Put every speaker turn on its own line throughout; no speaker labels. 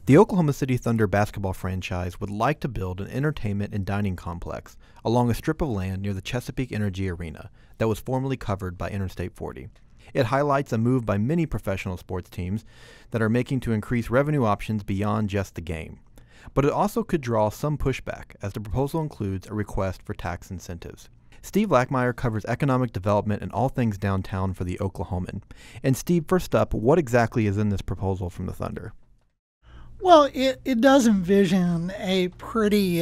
The Oklahoma City Thunder basketball franchise would like to build an entertainment and dining complex along a strip of land near the Chesapeake Energy Arena that was formerly covered by Interstate 40. It highlights a move by many professional sports teams that are making to increase revenue options beyond just the game. But it also could draw some pushback, as the proposal includes a request for tax incentives. Steve Lackmeyer covers economic development and all things downtown for the Oklahoman. And Steve, first up, what exactly is in this proposal from the Thunder?
Well, it does envision a pretty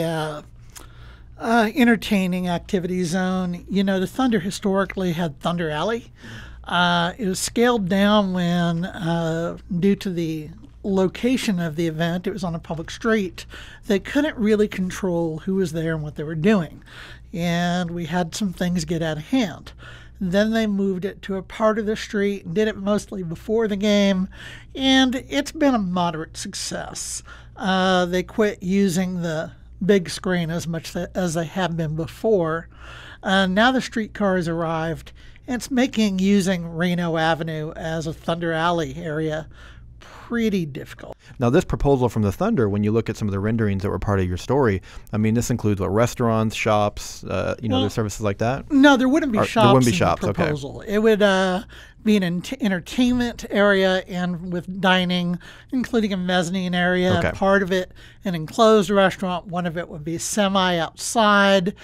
entertaining activity zone. You know, the Thunder historically had Thunder Alley. It was scaled down when, due to the location of the event, it was on a public street. They couldn't really control who was there and what they were doing. And we had some things get out of hand. Then they moved it to a part of the street and did it mostly before the game, and it's been a moderate success. They quit using the big screen as much as they have been before. Now the streetcar has arrived, and it's making using Reno Avenue as a Thunder Alley area pretty difficult.
Now, this proposal from the Thunder, when you look at some of the renderings that were part of your story, I mean, this includes restaurants, shops, their services like that?
No, there wouldn't be shops.
There wouldn't be
in
shops.
The proposal.
Okay.
It would be an entertainment area and with dining, including a mezzanine area.
Okay.
Part of it an enclosed restaurant. One of it would be semi-outside.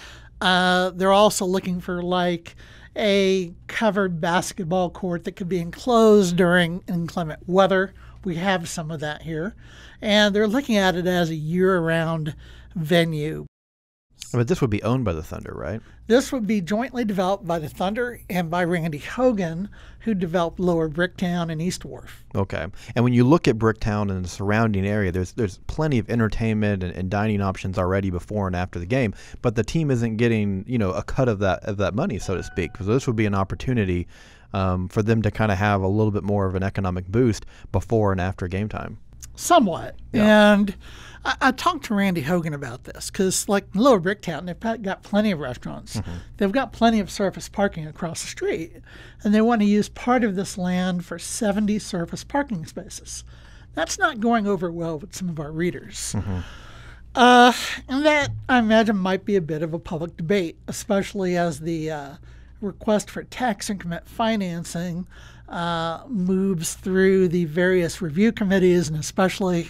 They're also looking for like a covered basketball court that could be enclosed during inclement weather. We have some of that here. And they're looking at it as a year-round venue.
But this would be owned by the Thunder, right?
This would be jointly developed by the Thunder and by Randy Hogan, who developed Lower Bricktown and East Wharf.
Okay. And when you look at Bricktown and the surrounding area, there's plenty of entertainment and dining options already before and after the game, but the team isn't getting, a cut of that money, so to speak. So this would be an opportunity for them to kind of have a little bit more of an economic boost before and after game time.
Somewhat. Yeah. And I talked to Randy Hogan about this because, like Lower Bricktown, they've got plenty of restaurants. Mm-hmm. They've got plenty of surface parking across the street, and they want to use part of this land for 70 surface parking spaces. That's not going over well with some of our readers. Mm-hmm. And that, I imagine, might be a bit of a public debate, especially as the request for tax increment financing moves through the various review committees, and especially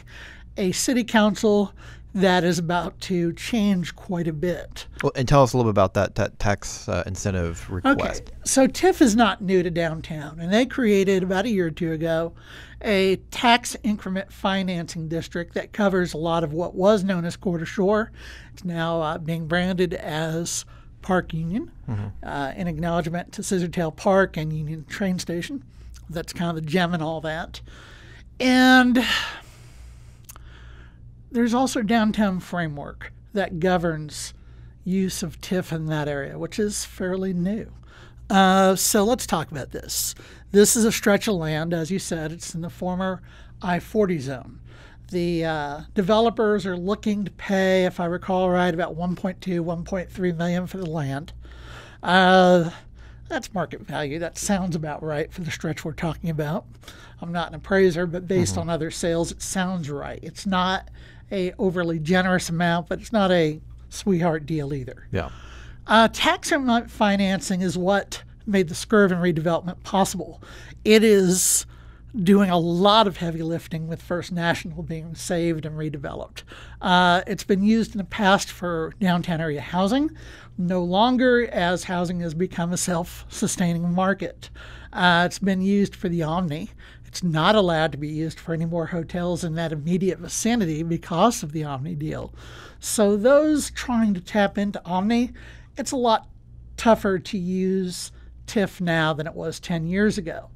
a city council that is about to change quite a bit.
Well, and tell us a little bit about that tax incentive request.
Okay, so TIF is not new to downtown, and they created about a year or two ago a tax increment financing district that covers a lot of what was known as Quarter Shore. It's now being branded as Park Union, in acknowledgement to Scissortail Park and Union Train Station. That's kind of the gem and all that. And there's also downtown framework that governs use of TIF in that area, which is fairly new. So let's talk about this. This is a stretch of land, as you said. It's in the former I-40 zone. The developers are looking to pay, if I recall right, about $1.2, $1.3 million for the land. That's market value. That sounds about right for the stretch we're talking about. I'm not an appraiser, but based on other sales, it sounds right. It's not a overly generous amount, but it's not a sweetheart deal either.
Yeah.
Tax increment financing is what made the Skirvin redevelopment possible. It is doing a lot of heavy lifting with First National being saved and redeveloped. It's been used in the past for downtown area housing, no longer, as housing has become a self-sustaining market. It's been used for the Omni. It's not allowed to be used for any more hotels in that immediate vicinity because of the Omni deal. So those trying to tap into Omni, it's a lot tougher to use TIF now than it was 10 years ago.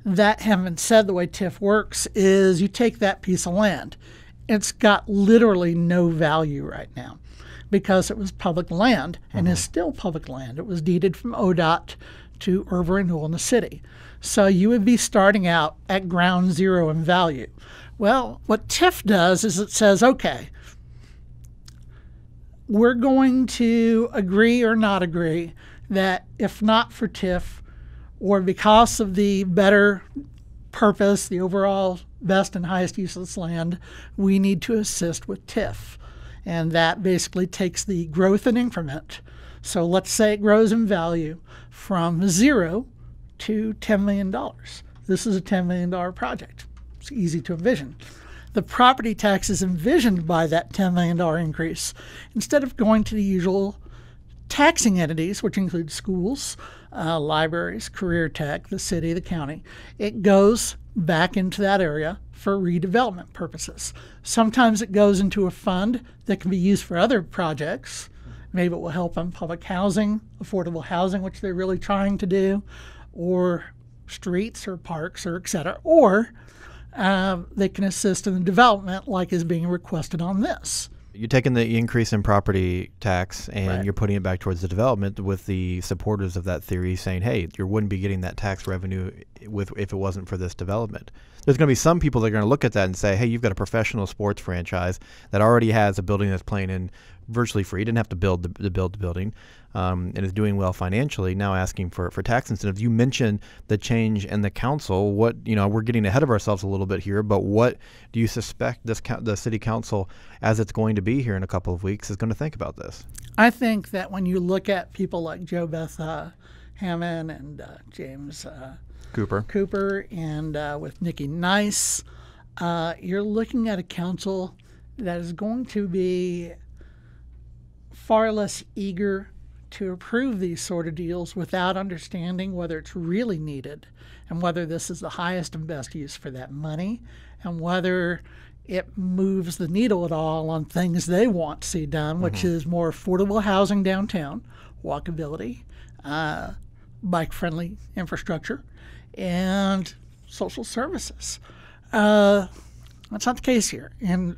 That having said, the way TIF works is you take that piece of land. It's got literally no value right now because it was public land and is still public land. It was deeded from ODOT to Urban Renewal in the city. So you would be starting out at ground zero in value. Well, what TIF does is it says, okay, we're going to agree or not agree that if not for TIF, or because of the better purpose, the overall best and highest use of this land, we need to assist with TIF. And that basically takes the growth in increment. So let's say it grows in value from 0 to $10 million. This is a $10 million project. It's easy to envision. The property tax is envisioned by that $10 million increase. Instead of going to the usual taxing entities, which include schools, libraries, career tech, the city, the county, it goes back into that area for redevelopment purposes. Sometimes it goes into a fund that can be used for other projects. Maybe it will help on public housing, affordable housing, which they're really trying to do, or streets or parks or et cetera. Or they can assist in the development like is being requested on this.
You're taking the increase in property tax and
Right.
you're putting it back towards the development, with the supporters of that theory saying, hey, you wouldn't be getting that tax revenue if it wasn't for this development. There's going to be some people that are going to look at that and say, hey, you've got a professional sports franchise that already has a building that's playing in virtually free, didn't have to build the building, and is doing well financially, now asking for tax incentives. You mentioned the change in the council. What, we're getting ahead of ourselves a little bit here, but what do you suspect the city council, as it's going to be here in a couple of weeks, is going to think about this?
I think that when you look at people like Joe Beth Hammond and James Cooper and with Nikki Nice, you're looking at a council that is going to be far less eager to approve these sort of deals without understanding whether it's really needed and whether this is the highest and best use for that money and whether it moves the needle at all on things they want to see done, which is more affordable housing downtown, walkability, bike-friendly infrastructure, and social services. That's not the case here. And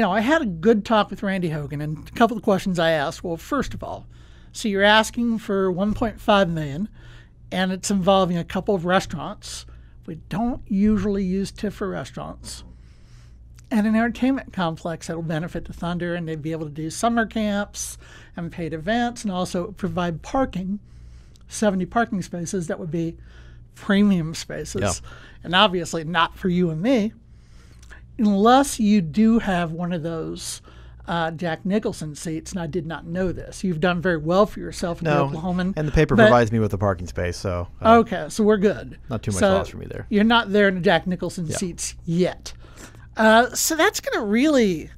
I had a good talk with Randy Hogan, and a couple of questions I asked. Well, first of all, so you're asking for $1.5 million, and it's involving a couple of restaurants. We don't usually use TIF for restaurants. And an entertainment complex that will benefit the Thunder, and they'd be able to do summer camps and paid events, and also provide parking, 70 parking spaces that would be premium spaces.
Yeah.
And obviously not for you and me, unless you do have one of those Jack Nicholson seats, and I did not know this. You've done very well for yourself in the Oklahoman.
And the paper provides me with a parking space, so
okay, so we're good.
Not too much loss for me there.
You're not there in the Jack Nicholson seats yet. So that's going to really,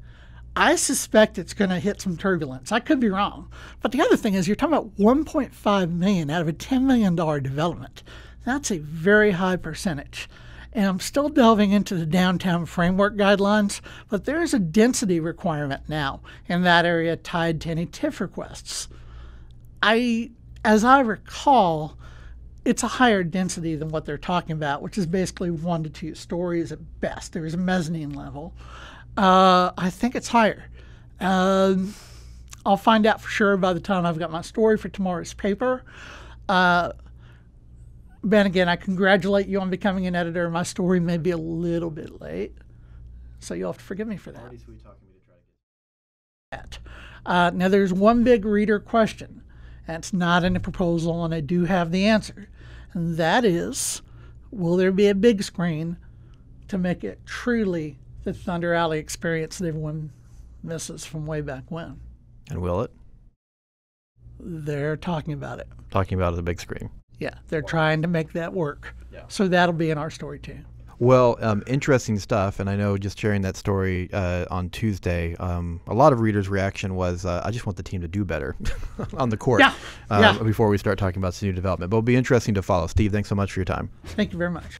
I suspect it's going to hit some turbulence. I could be wrong. But the other thing is you're talking about $1.5 million out of a $10 million development. That's a very high percentage. And I'm still delving into the downtown framework guidelines, but there is a density requirement now in that area tied to any TIF requests. As I recall, it's a higher density than what they're talking about, which is basically 1 to 2 stories at best. There's a mezzanine level. I think it's higher. I'll find out for sure by the time I've got my story for tomorrow's paper. Ben, again, I congratulate you on becoming an editor. My story may be a little bit late, so you'll have to forgive me for that.
Sweet talking me to try to get
Now, there's one big reader question, and it's not in the proposal, and I do have the answer. And that is, will there be a big screen to make it truly the Thunder Alley experience that everyone misses from way back when?
And will it?
They're talking about it.
Talking about the big screen.
Yeah, they're trying to make that work.
Yeah.
So that'll be in our story too.
Well, interesting stuff. And I know just sharing that story on Tuesday, a lot of readers' reaction was, I just want the team to do better on the court
before we
start talking about new development. But it'll be interesting to follow. Steve, thanks so much for your time.
Thank you very much.